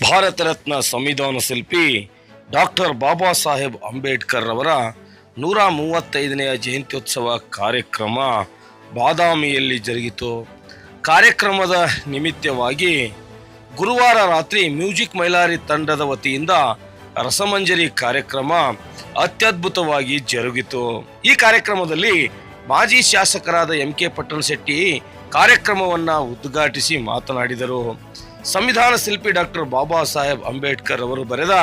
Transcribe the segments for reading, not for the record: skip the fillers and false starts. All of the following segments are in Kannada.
ಭಾರತ ರತ್ನ ಸಂವಿಧಾನ ಶಿಲ್ಪಿ ಡಾಕ್ಟರ್ ಬಾಬಾ ಸಾಹೇಬ್ ಅಂಬೇಡ್ಕರ್ ಅವರ 135ನೆಯ ಜಯಂತ್ಯೋತ್ಸವ ಕಾರ್ಯಕ್ರಮ ಬಾದಾಮಿಯಲ್ಲಿ ಜರುಗಿತು. ಕಾರ್ಯಕ್ರಮದ ನಿಮಿತ್ತವಾಗಿ ಗುರುವಾರ ರಾತ್ರಿ ಮ್ಯೂಸಿಕ್ ಮೈಲಾರಿ ತಂಡದ ವತಿಯಿಂದ ರಸಮಂಜರಿ ಕಾರ್ಯಕ್ರಮ ಅತ್ಯದ್ಭುತವಾಗಿ ಜರುಗಿತು. ಈ ಕಾರ್ಯಕ್ರಮದಲ್ಲಿ ಮಾಜಿ ಶಾಸಕರಾದ ಎಂ.ಕೆ. ಪಟ್ಟಣಶೆಟ್ಟಿ ಕಾರ್ಯಕ್ರಮವನ್ನು ಉದ್ಘಾಟಿಸಿ ಮಾತನಾಡಿದರು. ಸಂವಿಧಾನ ಶಿಲ್ಪಿ ಡಾಕ್ಟರ್ ಬಾಬಾ ಸಾಹೇಬ್ ಅಂಬೇಡ್ಕರ್ ಅವರು ಬರೆದ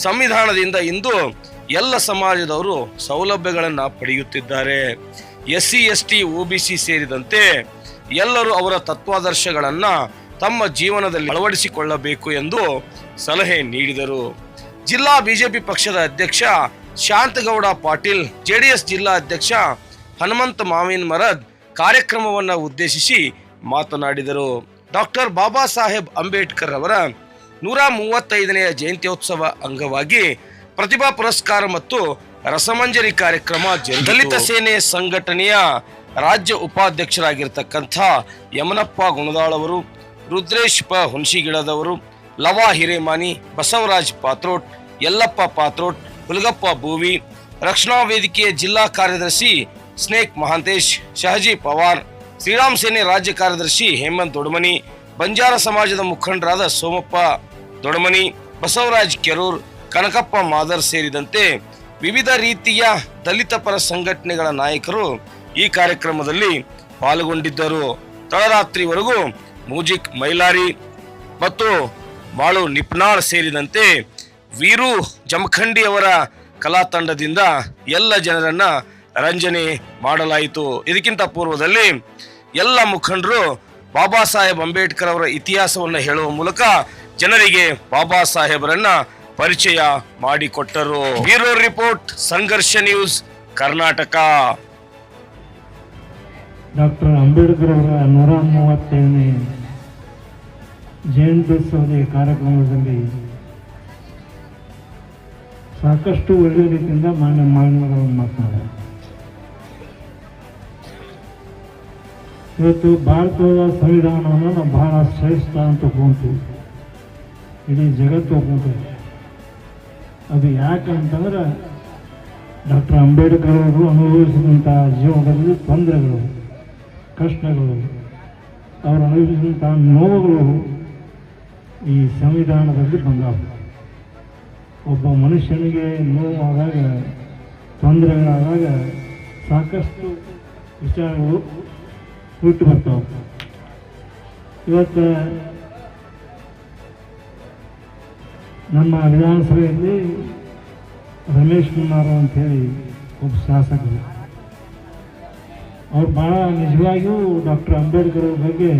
ಸಂವಿಧಾನದಿಂದ ಇಂದು ಎಲ್ಲ ಸಮಾಜದವರು ಸೌಲಭ್ಯಗಳನ್ನು ಪಡೆಯುತ್ತಿದ್ದಾರೆ. SC, ST, OBC ಸೇರಿದಂತೆ ಎಲ್ಲರೂ ಅವರ ತತ್ವಾದರ್ಶಗಳನ್ನು ತಮ್ಮ ಜೀವನದಲ್ಲಿ ಅಳವಡಿಸಿಕೊಳ್ಳಬೇಕು ಎಂದು ಸಲಹೆ ನೀಡಿದರು. ಜಿಲ್ಲಾ ಬಿಜೆಪಿ ಪಕ್ಷದ ಅಧ್ಯಕ್ಷ ಶಾಂತಗೌಡ ಪಾಟೀಲ್, JDS ಜಿಲ್ಲಾ ಅಧ್ಯಕ್ಷ ಹನುಮಂತ ಮಾವಿನ ಮರದ್ ಕಾರ್ಯಕ್ರಮವನ್ನು ಉದ್ದೇಶಿಸಿ ಮಾತನಾಡಿದರು. ಡಾಕ್ಟರ್ ಬಾಬಾ ಸಾಹೇಬ್ ಅಂಬೇಡ್ಕರ್ ಅವರ 135ನೆಯ ಜಯಂತ್ಯೋತ್ಸವ ಅಂಗವಾಗಿ ಪ್ರತಿಭಾ ಪುರಸ್ಕಾರ ಮತ್ತು ರಸಮಂಜರಿ ಕಾರ್ಯಕ್ರಮ ಜರುಗಿತು. ದಲಿತ ಸೇನೆ ಸಂಘಟನೆಯ ರಾಜ್ಯ ಉಪಾಧ್ಯಕ್ಷರಾಗಿರ್ತಕ್ಕಂಥ ಯಮನಪ್ಪ ಗುಣದಾಳ್ ಅವರು, ರುದ್ರೇಶ್ ಪ ಹುಣಸಿಗಿಡದವರು, ಲವಾ ಹಿರೇಮಾನಿ, ಬಸವರಾಜ್ ಪಾತ್ರೋಟ್, ಯಲ್ಲಪ್ಪ ಪಾತ್ರೋಟ್, ಹುಲಗಪ್ಪ ಭೂವಿ, ರಕ್ಷಣಾ ವೇದಿಕೆಯ ಜಿಲ್ಲಾ ಕಾರ್ಯದರ್ಶಿ ಸ್ನೇಕ್ ಮಹಾಂತೇಶ್, ಶಹಜಿ ಪವಾರ್, ಶ್ರೀರಾಮ್ ಸೇನೆ ರಾಜ್ಯ ಕಾರ್ಯದರ್ಶಿ ಹೇಮಂತ್ ದೊಡಮನಿ, ಬಂಜಾರ ಸಮಾಜದ ಮುಖಂಡರಾದ ಸೋಮಪ್ಪ ದೊಡಮನಿ, ಬಸವರಾಜ್ ಕೆರೂರ್, ಕನಕಪ್ಪ ಮಾದರ್ ಸೇರಿದಂತೆ ವಿವಿಧ ರೀತಿಯ ದಲಿತ ಪರ ಸಂಘಟನೆಗಳ ನಾಯಕರು ಈ ಕಾರ್ಯಕ್ರಮದಲ್ಲಿ ಪಾಲ್ಗೊಂಡಿದ್ದರು. ತಡರಾತ್ರಿವರೆಗೂ ಮ್ಯೂಸಿಕ್ ಮೈಲಾರಿ ಮತ್ತು ಮಾಳು ನಿಪ್ನಾಳ್ ಸೇರಿದಂತೆ ವೀರು ಜಮಖಂಡಿ ಅವರ ಕಲಾ ತಂಡದಿಂದ ಎಲ್ಲ ಜನರನ್ನ ರಂಜನೆ ಮಾಡಲಾಯಿತು. ಇದಕ್ಕಿಂತ ಪೂರ್ವದಲ್ಲಿ ಎಲ್ಲ ಮುಖಂಡರು ಬಾಬಾ ಸಾಹೇಬ್ ಅಂಬೇಡ್ಕರ್ ಅವರ ಇತಿಹಾಸವನ್ನು ಹೇಳುವ ಮೂಲಕ ಜನರಿಗೆ ಬಾಬಾ ಸಾಹೇಬರನ್ನ ಪರಿಚಯ ಮಾಡಿಕೊಟ್ಟರು. ಬ್ಯೂರೋ ರಿಪೋರ್ಟ್, ಸಂಘರ್ಷ ನ್ಯೂಸ್, ಕರ್ನಾಟಕ. ಡಾಕ್ಟರ್ ಅಂಬೇಡ್ಕರ್ ಅವರ 135ನೇ ಜಯಂತ್ಯೋತ್ಸವದ ಕಾರ್ಯಕ್ರಮದಲ್ಲಿ ಸಾಕಷ್ಟು ಒಳ್ಳೆಯ ರೀತಿಯಿಂದ ಮಾನ್ಯ ಮಾನವರನ್ನು ಮಾತನಾಡಿದರು. ಇವತ್ತು ಭಾರತದ ಸಂವಿಧಾನವನ್ನು ನಾವು ಬಹಳ ಶ್ರೇಷ್ಠ ಅಂತ ತಗೊಂತೀವಿ, ಇಡೀ ಜಗತ್ತು ಒಪ್ಕೊಂತೀವಿ. ಅದು ಯಾಕಂತಂದ್ರೆ ಡಾಕ್ಟರ್ ಅಂಬೇಡ್ಕರ್ ಅವರು ಅನುಭವಿಸಿದಂಥ ಜೀವನದಲ್ಲಿ ತೊಂದರೆಗಳು, ಕಷ್ಟಗಳು, ಅವರು ಅನುಭವಿಸಿದಂಥ ನೋವುಗಳು ಈ ಸಂವಿಧಾನದಲ್ಲಿ ಬಂದಾವ. ಒಬ್ಬ ಮನುಷ್ಯನಿಗೆ ನೋವಾದಾಗ, ತೊಂದರೆಗಳಾದಾಗ ಸಾಕಷ್ಟು ವಿಚಾರಗಳು ಹುಟ್ಟು ಬರ್ತಾವೆ. ಇವತ್ತು ನಮ್ಮ ವಿಧಾನಸಭೆಯಲ್ಲಿ ರಮೇಶ್ ಕುಮಾರ್ ಅಂಥೇಳಿ ಒಬ್ಬ ಶಾಸಕರು, ಅವ್ರು ಭಾಳ ನಿಜವಾಗಿಯೂ ಡಾಕ್ಟರ್ ಅಂಬೇಡ್ಕರ್ ಅವ್ರ ಬಗ್ಗೆ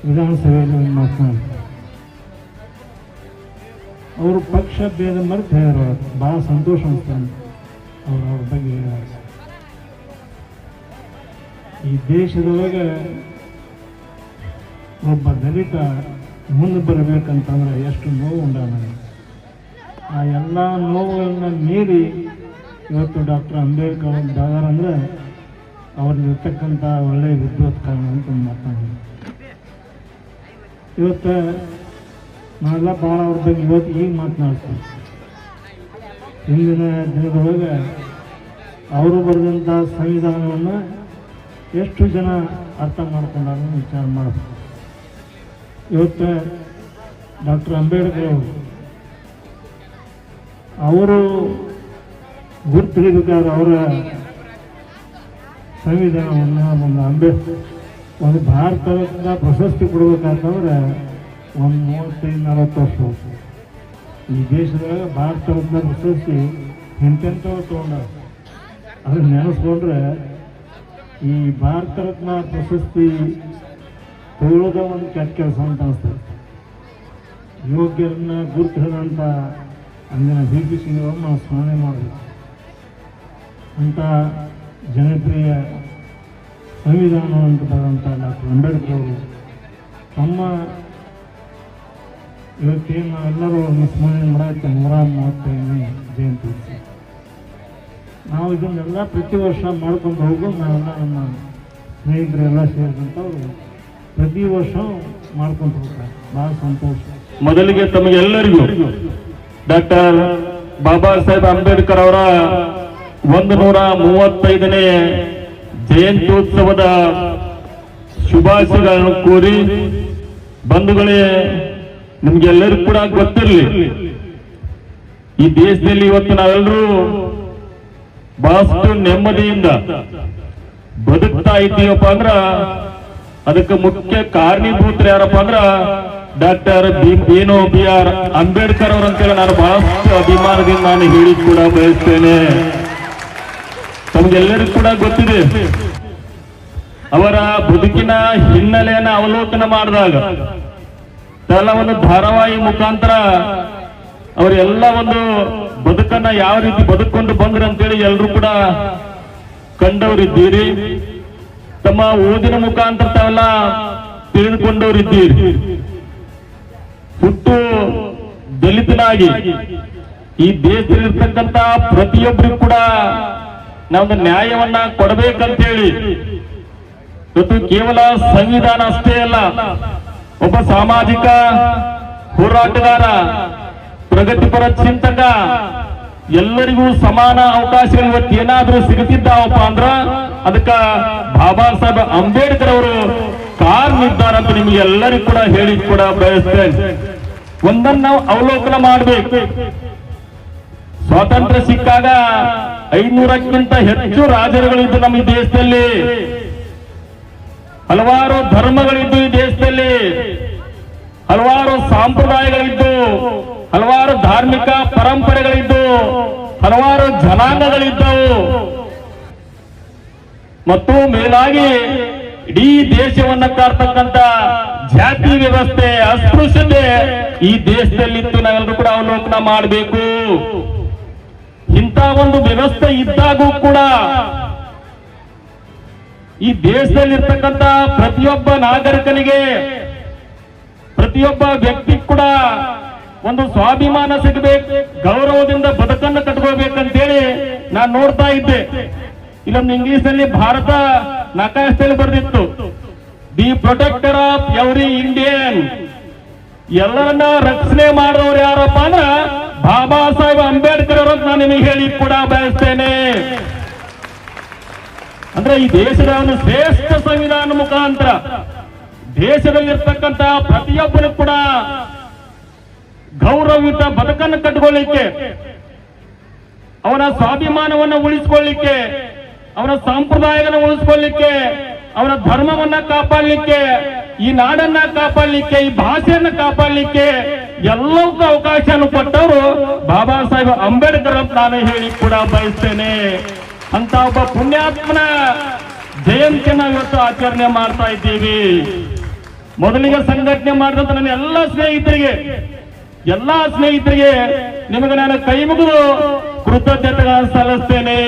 ವಿಧಾನಸಭೆಯಲ್ಲಿ ಮಾತನಾಡ್ತಾರೆ. ಅವರು ಪಕ್ಷ ಭೇದ ಮರೆತು ಹೇಳಿದ್ರು, ಭಾಳ ಸಂತೋಷ ಅನಿಸ್ತಾರೆ ಅವ್ರ ಬಗ್ಗೆ ಹೇಳ. ಈ ದೇಶದೊಳಗೆ ಒಬ್ಬ ದಲಿತ ಮುಂದೆ ಬರಬೇಕಂತಂದ್ರೆ ಎಷ್ಟು ನೋವು ಉಂಟಾಗ, ಆ ಎಲ್ಲ ನೋವುಗಳನ್ನ ಮೀರಿ ಇವತ್ತು ಡಾಕ್ಟರ್ ಅಂಬೇಡ್ಕರ್ ಅಂದರೆ ಅವ್ರಲ್ಲಿರ್ತಕ್ಕಂಥ ಒಳ್ಳೆಯ ವಿದ್ವತ್ ಕಾರಣ ಅಂತ ಮಾತನಾಡಿ. ಇವತ್ತು ನಾವೆಲ್ಲ ಭಾಳ ಅವ್ರ ಬಗ್ಗೆ ಇವತ್ತು ಈಗ ಮಾತನಾಡ್ತೀವಿ. ಹಿಂದಿನ ದಿನದೊಳಗೆ ಅವರು ಬರೆದಂಥ ಸಂವಿಧಾನವನ್ನು ಎಷ್ಟು ಜನ ಅರ್ಥ ಮಾಡ್ಕೊಂಡಾಗ ವಿಚಾರ ಮಾಡಬೇಕು. ಇವತ್ತು ಡಾಕ್ಟರ್ ಅಂಬೇಡ್ಕರ್ ಅವರು ಗುರುತು ಹಿಡಿಬೇಕಾದ್ರೆ ಅವರ ಸಂವಿಧಾನವನ್ನು ಒಂದು ಭಾರತ ರತ್ನ ಪ್ರಶಸ್ತಿ ಕೊಡಬೇಕಂತಂದ್ರೆ ಒಂದು 35-40 ವರ್ಷ. ಈ ದೇಶದೊಳಗೆ ಭಾರತ ರತ್ನ ಪ್ರಶಸ್ತಿ ಎಂತೆಂಥವ್ರು ತೊಗೊಂಡ, ಅದನ್ನು ನೆನೆಸ್ಕೊಂಡ್ರೆ ಈ ಭಾರತ ರತ್ನ ಪ್ರಶಸ್ತಿ ತಗೊಳ್ಳೋದ ಒಂದು ಕೆಟ್ಟ ಕೆಲಸ ಅಂತ ಅನಿಸ್ತದೆ. ಯೋಗ್ಯರನ್ನ ಗುರುತಿಸಿದಂಥ ಅಂದಿನ BP ಸಿಂಗ್ರನ್ನು ನಾವು ಸ್ಮರಣೆ ಮಾಡಬೇಕು. ಅಂಥ ಜನಪ್ರಿಯ ಸಂವಿಧಾನವಂತ ಬರೆದಂಥ ಡಾಕ್ಟರ್ ಅಂಬೇಡ್ಕರ್ ಅವರು ತಮ್ಮ ಇವತ್ತೇನು ನಾವೆಲ್ಲರೂ ಸ್ಮರಣೆ ಮಾಡೋಕ್ಕೆ 135ನೇ ಜಯಂತಿ. ನಾವು ಇದನ್ನೆಲ್ಲ ಪ್ರತಿ ವರ್ಷ ಮಾಡ್ಕೊಂಡು ಹೋಗೋದು ನಾವೆಲ್ಲ ನಮ್ಮ ಸ್ನೇಹಿತರೆಲ್ಲ ಸೇರಿದಂಥವ್ರು ಪ್ರತಿ ವರ್ಷ ಮಾಡ್ಕೊಂಡು ಹೋಗ್ತಾರೆ. ಭಾಳ ಸಂತೋಷ. ಮೊದಲಿಗೆ ತಮಗೆಲ್ಲರಿಗೂ ಡಾಕ್ಟರ್ ಬಾಬಾ ಸಾಹೇಬ್ ಅಂಬೇಡ್ಕರ್ ಅವರ 135ನೇ ಜಯಂತ್ಯೋತ್ಸವದ ಶುಭಾಶಯಗಳನ್ನು ಕೋರಿ, ಬಂಧುಗಳೇ, ನಿಮ್ಗೆಲ್ಲರಿಗೂ ಕೂಡ ಗೊತ್ತಿರಲಿ, ಈ ದೇಶದಲ್ಲಿ ಇವತ್ತು ನಾವೆಲ್ಲರೂ ಬಹಳಷ್ಟು ನೆಮ್ಮದಿಯಿಂದ ಬದುಕ್ತಾ ಇದ್ದೀವಪ್ಪ ಅಂದ್ರ ಅದಕ್ಕೆ ಮುಖ್ಯ ಕಾರಣೀಭೂತರು ಯಾರಪ್ಪ ಅಂದ್ರ ಡಾಕ್ಟರ್ BR ಅಂಬೇಡ್ಕರ್ ಅವರು ಅಂತೇಳಿ ನಾನು ಬಹಳಷ್ಟು ಅಭಿಮಾನದಿಂದ ನಾನು ಹೇಳಿ ಕೂಡ ಬಯಸ್ತೇನೆ. ತಮಗೆಲ್ಲರಿಗೂ ಕೂಡ ಗೊತ್ತಿದೆ, ಅವರ ಬದುಕಿನ ಹಿನ್ನೆಲೆಯನ್ನ ಅವಲೋಕನ ಮಾಡಿದಾಗ ಒಂದು ಧಾರಾವಾಹಿ ಮುಖಾಂತರ ಅವರೆಲ್ಲ ಒಂದು ಬದುಕನ್ನ ಯಾವ ರೀತಿ ಬದುಕೊಂಡು ಬಂದ್ರು ಅಂತೇಳಿ ಎಲ್ಲರೂ ಕೂಡ ಕಂಡವರಿದ್ದೀರಿ. ತಮ್ಮ ಓದಿನ ಮುಖಾಂತರ ತಾವೆಲ್ಲ ತಿಳಿದುಕೊಂಡವರಿದ್ದೀರಿ. ಹುಟ್ಟು ದಲಿತನಾಗಿ ಈ ದೇಶದಲ್ಲಿರ್ತಕ್ಕಂಥ ಪ್ರತಿಯೊಬ್ಬರಿಗೂ ಕೂಡ ನಾವೊಂದು ನ್ಯಾಯವನ್ನ ಕೊಡಬೇಕಂತೇಳಿ ಇವತ್ತು ಕೇವಲ ಸಂವಿಧಾನ ಅಷ್ಟೇ ಅಲ್ಲ, ಒಬ್ಬ ಸಾಮಾಜಿಕ ಹೋರಾಟಗಾರ, ಪ್ರಗತಿಪರ ಚಿಂತಕ, ಎಲ್ಲರಿಗೂ ಸಮಾನ ಅವಕಾಶಗಳು ಇವತ್ತು ಏನಾದ್ರೂ ಸಿಗುತ್ತಿದ್ದಾವಪ್ಪ ಅಂದ್ರ ಅದಕ್ಕ ಬಾಬಾ ಸಾಹೇಬ್ ಅಂಬೇಡ್ಕರ್ ಅವರು ಕಾರಣವಿದ್ದಾರೆ ಅಂತ ನಿಮಗೆ ಎಲ್ಲರಿಗೂ ಕೂಡ ಹೇಳಿ ಕೂಡ ಬಯಸ್ತೇನೆ. ಒಂದನ್ನು ನಾವು ಅವಲೋಕನ ಮಾಡಬೇಕು. ಸ್ವಾತಂತ್ರ್ಯ ಸಿಕ್ಕಾಗ 500ಕ್ಕಿಂತ ಹೆಚ್ಚು ರಾಜರುಗಳಿದ್ದು ನಮ್ಮ ಈ ದೇಶದಲ್ಲಿ, ಹಲವಾರು ಧರ್ಮಗಳಿದ್ದು ಈ ದೇಶದಲ್ಲಿ, ಹಲವಾರು ಸಂಪ್ರದಾಯಗಳಿದ್ದು, ಹಲವಾರು ಧಾರ್ಮಿಕ ಪರಂಪರೆಗಳಿದ್ದು, ಹಲವಾರು ಜನಾಂಗಗಳಿದ್ದವು. ಮತ್ತು ಮೇಲಾಗಿ ಇಡೀ ದೇಶವನ್ನ ಕಾರ್ತಕ್ಕಂಥ ಜಾತಿ ವ್ಯವಸ್ಥೆ, ಅಸ್ಪೃಶ್ಯತೆ ಈ ದೇಶದಲ್ಲಿತ್ತು. ನಾವೆಲ್ಲರೂ ಕೂಡ ಅವಲೋಕನ ಮಾಡಬೇಕು. ಇಂಥ ಒಂದು ವ್ಯವಸ್ಥೆ ಇದ್ದಾಗೂ ಕೂಡ ಈ ದೇಶದಲ್ಲಿರ್ತಕ್ಕಂಥ ಪ್ರತಿಯೊಬ್ಬ ನಾಗರಿಕನಿಗೆ, ಪ್ರತಿಯೊಬ್ಬ ವ್ಯಕ್ತಿ ಕೂಡ ಒಂದು ಸ್ವಾಭಿಮಾನ ಸಿಗಬೇಕು, ಗೌರವದಿಂದ ಬದುಕನ್ನು ಕಟ್ಕೋಬೇಕಂತೇಳಿ ನಾನು ನೋಡ್ತಾ ಇದ್ದೆ. ಇಲ್ಲೊಂದು ಇಂಗ್ಲಿಷ್ ನಲ್ಲಿ ಭಾರತ ನಕಾಶೆಯಲ್ಲಿ ಬರೆದಿತ್ತು, the protector of every Indian. ಎಲ್ಲರನ್ನ ರಕ್ಷಣೆ ಮಾಡಿದವರು ಯಾರಪ್ಪ ಅಂದ್ರ ಬಾಬಾ ಸಾಹೇಬ್ ಅಂಬೇಡ್ಕರ್ ಅವರು ನಾನು ನಿಮಗೆ ಹೇಳಿ ಕೂಡ ಬಯಸ್ತೇನೆ. ಅಂದ್ರೆ ಈ ದೇಶದ ಒಂದು ಶ್ರೇಷ್ಠ ಸಂವಿಧಾನ ಮುಖಾಂತರ ದೇಶದಲ್ಲಿರ್ತಕ್ಕಂಥ ಪ್ರತಿಯೊಬ್ಬರು ಕೂಡ ಗೌರವಯುತ ಬದುಕನ್ನು ಕಟ್ಟಿಕೊಳ್ಳಿಕ್ಕೆ, ಅವನ ಸ್ವಾಭಿಮಾನವನ್ನು ಉಳಿಸಿಕೊಳ್ಳಿಕ್ಕೆ, ಅವನ ಸಂಪ್ರದಾಯವನ್ನು ಉಳಿಸಿಕೊಳ್ಳಿಕ್ಕೆ, ಅವನ ಧರ್ಮವನ್ನ ಕಾಪಾಡಲಿಕ್ಕೆ, ಈ ನಾಡನ್ನ ಕಾಪಾಡಲಿಕ್ಕೆ, ಈ ಭಾಷೆಯನ್ನ ಕಾಪಾಡಲಿಕ್ಕೆ ಎಲ್ಲವಕ್ಕೂ ಅವಕಾಶವನ್ನು ಕೊಟ್ಟವರು ಬಾಬಾ ಸಾಹೇಬ್ ಅಂಬೇಡ್ಕರ್ ಅಂತ ನಾನು ಹೇಳಿ ಕೂಡ ಬಯಸ್ತೇನೆ. ಅಂತ ಒಬ್ಬ ಪುಣ್ಯಾತ್ಮನ ಜಯಂತಿಯನ್ನು ಇವತ್ತು ಆಚರಣೆ ಮಾಡ್ತಾ ಇದ್ದೀವಿ. ಮೊದಲಿಗೆ ಸಂಘಟನೆ ಮಾಡಿದಂತ ನನ್ನ ಎಲ್ಲಾ ಸ್ನೇಹಿತರಿಗೆ ನಿಮಗೆ ನಾನು ಕೈ ಮುಗಿದು ಕೃತಜ್ಞತೆಗಳನ್ನು ಸಲ್ಲಿಸ್ತೇನೆ.